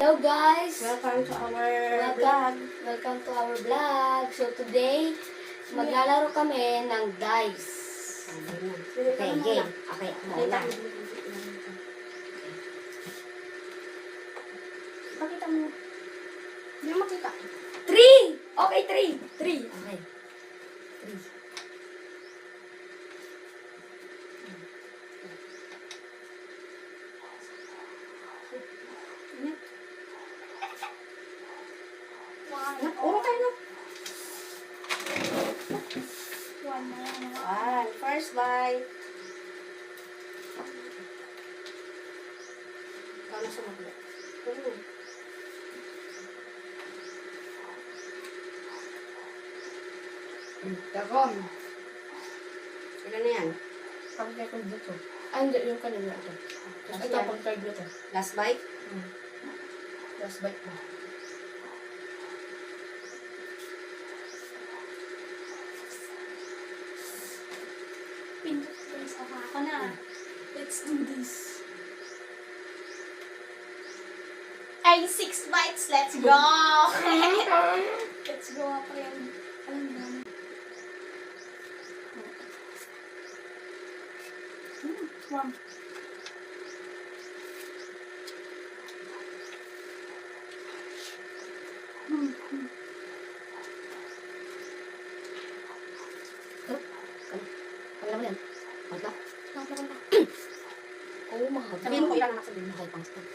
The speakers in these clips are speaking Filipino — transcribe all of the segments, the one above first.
Hello guys! Welcome to our vlog. Welcome to our vlog. So today, maglalaro kami ng dice. Okay, game. Okay, muna. Pakita mo. Hindi mo makita. 3! Okay, 3. 3. Okay. 3. Uro tayo no? One na lang. One. First bite. Ikaw na sumagli. Takom. Ilan na yan? Pag-try ko dito. Ay, hindi. Yung kanina ito. Ito, pag-try dito. Last bite? Last bite mo. Pindot guys. Ako na. Let's do this. Ay, 6 bites. Let's go! Let's go ako yan. Alam mo. One. Pagkala mo yan. Pagkala. Oh, mahal. Sabihin mo kung ilan anak sabihin mo. Mahal pang stop.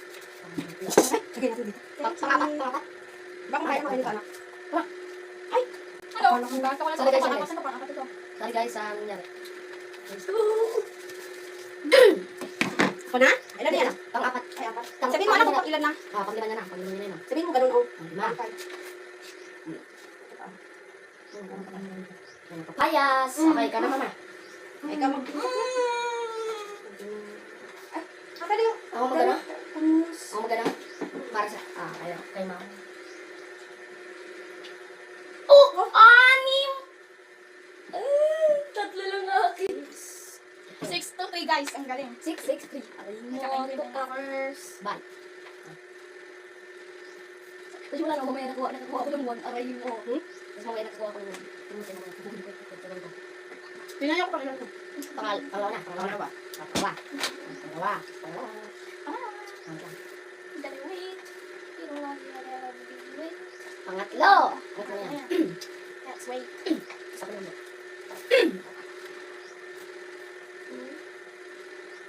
Sige natin dito. Pangapat. Baka makaya mo kayo anak. Hello? Sorry Sorry guys, ano nangyari? Ako na? Ilan na yan? Pang-apat. Ay, apat. Sabihin mo anak kung ilan na. Pang-lima niya na. Pang-lima niya na yun. Sabihin mo ganun oh. Lima. Five. Papayas. Okay ka na, mama. Ay, ka mag... Ay, akala yung... Ako magana? Pumus. Ako magana? Para sa... Ayaw. Kay mama. Oh! Anim! Tatlo lang akin. 6 to 3 guys. Ang galing. 6, 6, 3. Aray mo. Kakaiba. Covers. Bye. Tapos wala na, mamaya nakakuha ko ng 1. Aray mo. Tapos mamaya nakakuha ko ng 1. Tingnan niyo ko pang ilan ko. Pangalawa na. Pangalawa. Pangalawa. Dali, wait. Pero lang wait. Pangatlo. Pangatlo na yan. Let's wait. Isa pa naman.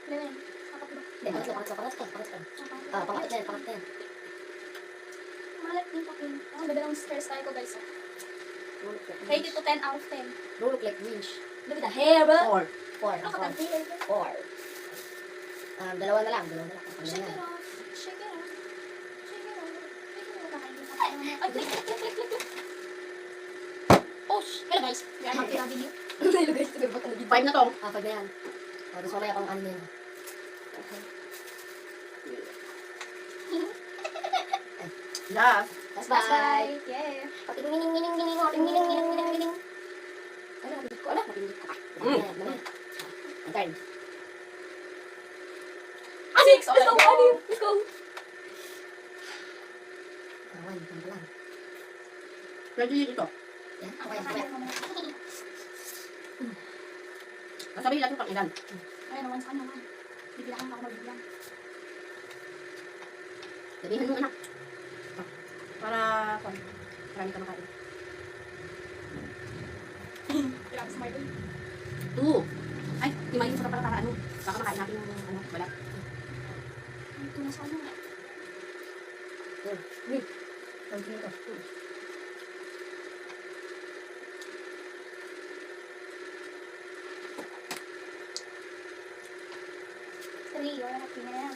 Ilan yan? Apat ba? Hindi, pangatlo. Pangatlo yan. Malat din pa kin. Ang ganda ng stairs tayo ko guys. Don't look like Rate it to 10 out of 10. Don't look like winch. Look at the hair, bro. 4. 4. Ako ka hair. 4. Dalawa na lang. Shake it off. Shake it off. Shake it off. Shake it off. Ay, click. Oh, hello guys. We are happy having you. Hello guys, ito ba talaga? 5 na to. 5 na yan. Tapos mamaya kung ano na yan. Last. That's Bye. bye. Yeah. Patingin. Ano, napindot ko? Napindot ko. Mamaya. Ang turn. 6. Let's go. Let's go. One pa lang. Pwede ito. Yan, mamaya. Sabihin natin pang ilan. Ayun, naman sa kanya naman. Bibilang ako magbilang. Sabihin mo anak. Para marami ka makain. Grabe sa Marvin. 2. Ay, himayin sa pala para ano. Baka makain natin yung balat. Ito na sa ano. Continue to. Three. Wala na. Tingnan.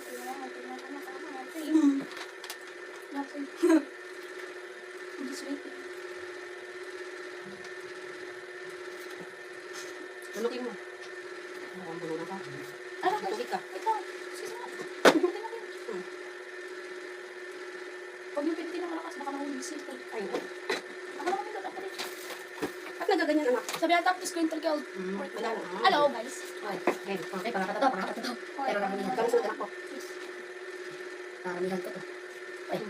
Three. Nothing. I'm just waiting. Lulukin mo. Ang bulo na ka. Ano ka? Tubig ka. Ikaw. Excuse me. Pag yung pinti na malakas, baka mahulog si Ito. Ay, Ako naman ito. Ako rin. ba't nagaganyan anak? Sabi na tapos ko yung talkal. Wala na. Hello guys. Okay, pangakat to. Pero karamihan. Ikaw suot anak ko. Karamihan ko to. Ay,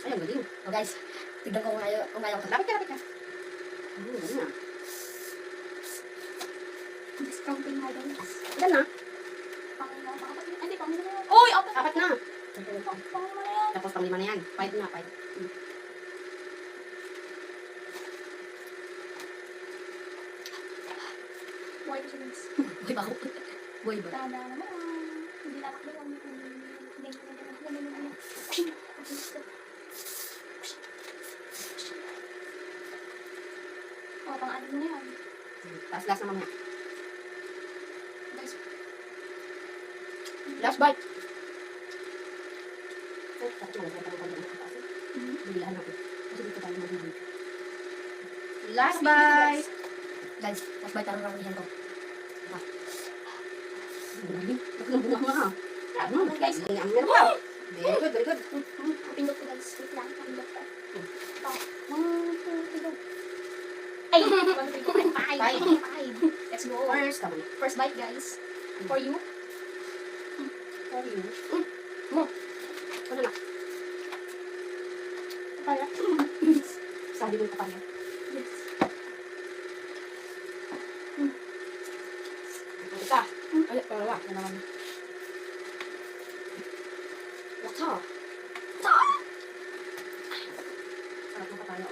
Ayun, galing. oh guys, tignan ko kung kaya ko. Lapit ka. Galing na. Discounting na guys. Ilan na? Hindi, pang na yan. Uy, apat. Apat na. Pang na yan. Tapos pang 5 na yan. 5 na, 5. Why ko siya guys? Boy ba ako? Boy ba? Tanda naman. Hindi tatakbo lang. Oh, pang-anim mo na yan. Tapos last na mamaya. Guys, Last bite. Oh, tapos malagyan pa ng konti ng kapasi. Bilahan natin. Kasi dito tayo mag-bite. Last bite. Guys, mas bite ang ramihan ko. Galing. Nakulong bunga nga. Guys, galing ang meron pa. Very good, very good. pindot ko guys. Wait lang, pindot ko. Oh, 1, 2, 3, go. Ay! 1, 2, 3, go. Ay, 5. Let's go. First, tama na. First bite guys. For you. For you. Ano na? Para. Sabi mo pa niya. Yes. Ano ka? Ay, pangalawa. Ano naman? Wata. Sarap ng papaya.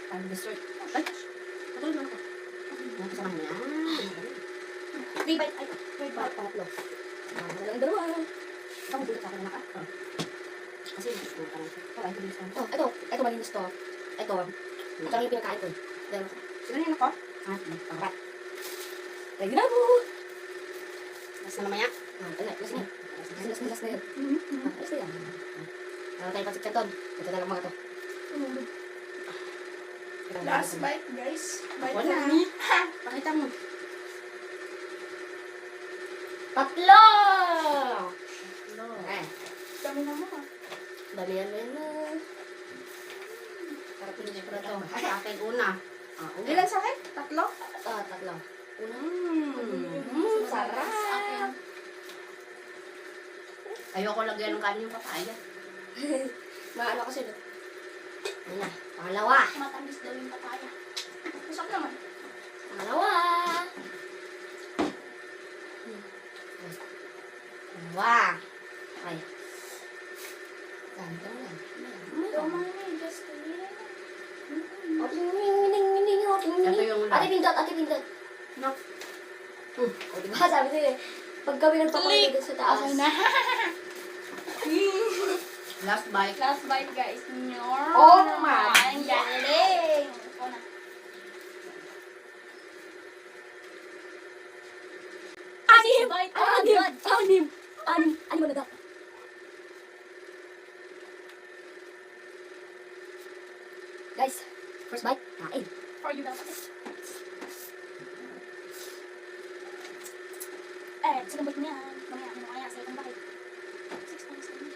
Parang dessert. Ay, patulog naman ako. Ano kasama niya? 3 bite. Ay, 3 bite. Pangatlo. Walang dalawa. Ikaw, mabulit sa akin na naka. Kasi, parang bilis lang. Oh, ito malinis to. Ito lang yung pinakain ko. Dalawa. Sino na yun ako? Pangat. Ay, ginabo! Mas na mamaya. Last na. Last na yun. Last na yan. Ano tayo pansik canton? Ito na lang mga to. Last bite guys. Bite Wala. for me. Pakita mo. Tatlo! No. Eh, Dami na mo ah. dami yan na. Sarap yung Ito na to. sa akin una. Ilan sa akin? Tatlo? Tatlo. Una. Sarap. Ayoko lagyan ng kanin yung papaya. Maano kasi no? Ayun na. Pangalawa. Matamis daw yung papaya. Masarap naman. Pangalawa. Wow. Ay. Ganda na. Don't mind me, just a little. Ito yung Ate Pindot. No. O, diba? Sabi ko eh, pag kami nagpapaligid sa taas. Okay na. Last bite. Last bite guys. Oh my Ang galing. Ikaw na. Anim! Bite. Oh my God. Anim mo na daw. Guys, first bite, kain. For you dapat. Second bite niya. Mamaya, ano kaya? Second bite. 6 times 7.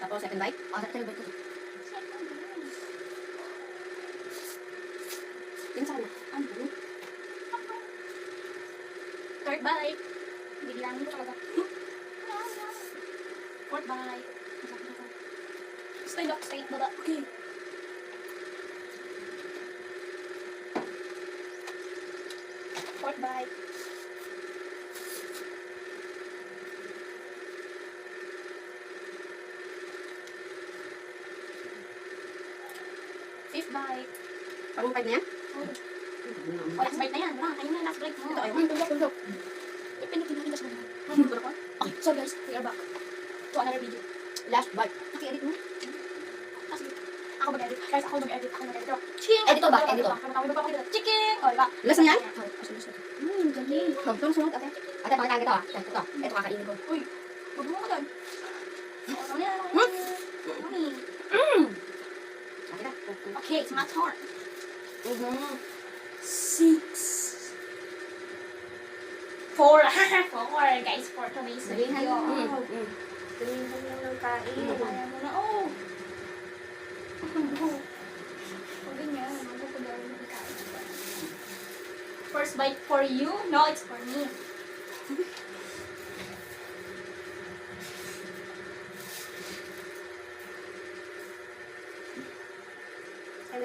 Tapos second bite. Second bite ko. Second bite. Yun sana. Ano? Third bite. Bigilangin ko talaga. Fourth bite. Stand up, straight, baba. Okay. Fourth bite. Fifth bite. Pagong bite na yan? Oh, last bite na yan. Wala, kayo na last bite mo. Ito, ayaw. Tundok. Ipinutin natin last bite mo. Tulog ko. Okay, so guys, we are back to another video. Last bite. Naki-edit mo? Kasi, ako mag-edit. Guys, ako mag-edit. Ching! Edito ba? Edito. Chicken! O, diba? Last na yan? Galing. Itong sunod ate. Ate, pakita kita Ito. Ito kakainin ko. Uy, huwag mo ka dyan. Ano yan? Money. Ate na. Okay, it's my turn. 6. 4. 4, guys, for today's Sabihan video. mo. Sabihan mo ng kain. Kaya mo na, oh! Huwag ganyan. Huwag ko daw yung ikain. First bite for you? No, it's for me.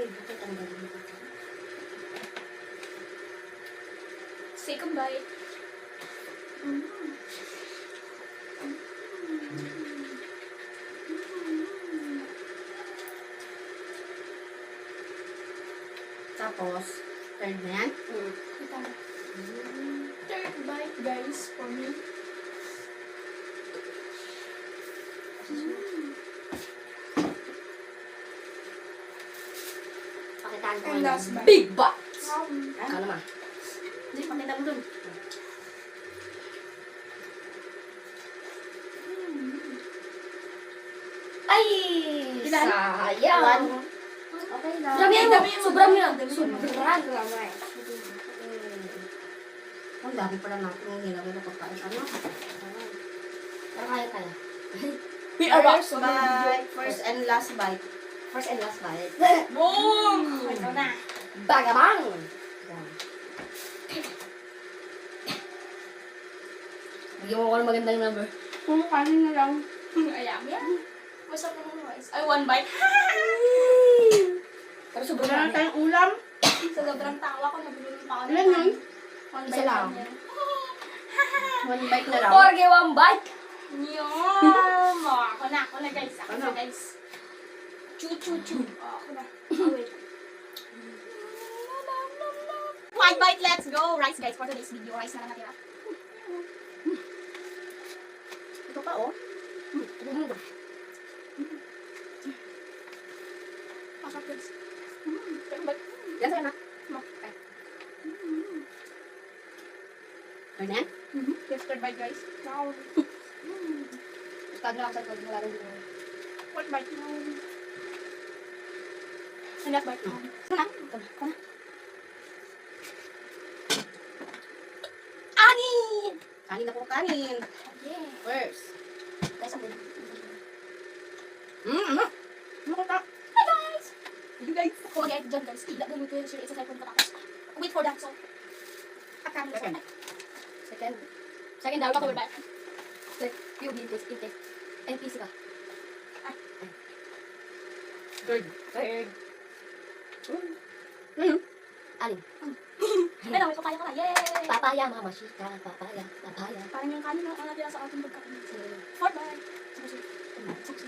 Bakit ang galing mo? Second bite. Tapos, third na yan. Ito. Third bite, guys, for me. Pakitaan ko And ngayon. last bite. Big bites. Ano naman? Hindi, pakita mo dun. Ay! Ilan? Sayang. One. Okay lang. Dami yan mo. Dami mo, Sobrang dami yan. mo, dami mo. Sobrang ramay. Ang dami pala natin yung hinagay na pagkain. Ano? Pero kaya. First bite. First and last bite. First and last bite. Boom! Ito na. Bagabang! Yan. Bigyan mo ko ng magandang number. Kung kanin na lang. Ayan, yan. Masarap naman guys. Ay, one bite. Pero sobrang Wala na dami. tayong ulam. Sa sobrang tawa ko, nabulong pa ako. ng Ilan yun? One Isa bite lang. yan. One bite na lang. Porge one bite. Yum! Ako na guys. Ako na Ano? guys. Chu. Ako na. Oh, wait. One bite, let's go! Rice guys, for today's video, rice na lang natira. Ito pa, oh. Masarap guys. Second bite. Yan sa'yo na. Okay. Third na yan? Yes, third bite guys. Wow. Start na lang sa kod. Wala rin dito. One bite. And last bite. Ito na. Anin! Kanin na po kanin. Yeah. First. Guys, ang good. Ano? Ano ko ta? Hi guys! You guys. Kung mag-edit dyan guys, ilagay ko yung share sa cellphone ko tapos. Wait for that so. Akami na Second. Second. Second daw. Third bite. PUB intake. NPC ka. Third. Third. Ano? Alin? Ay, may papaya ka na. Yay! Papaya, mama shika. Papaya. Parang yung kanin ang natira sa ating pagkain. Fourth bite. Susi.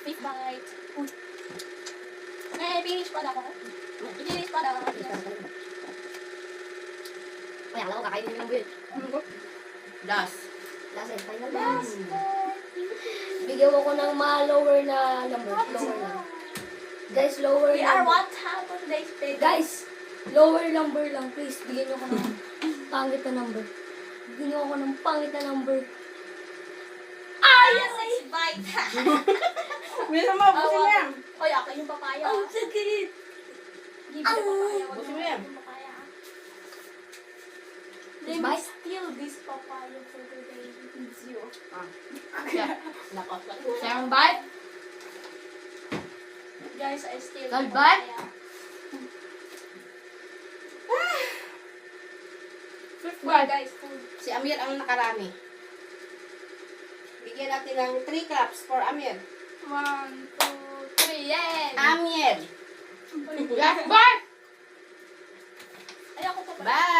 Fifth bite. Eh, finish pa daw ako. Finish pa daw ako. Ay, alam ko kakainin ng buwit. Last. Last and final Last one. bite. Bigyan mo ko ng mga lower na number. Lower na. Guys, lower We are number. what happened today's day. Guys, lower number lang. Please, bigyan niyo ko ng pangit na number. Bigyan niyo ako ng pangit na number. Yes, six bite. Bisa mo, busin mo yan. Oy, akin yung papaya. Ang sakit! Give me the papaya. Busin mo yan. Yung papaya. This Let me bite? steal this papaya for today. It's you. Nako. Second bite. Guys, I steal Third the bite? papaya. Fifth Food, guys, food. Si Amir ang nakarami. Bigyan natin ng 3 claps for Amir. 1, 2, 3, yay! Amir! Last bite! Ay, ako pa pala. Bye!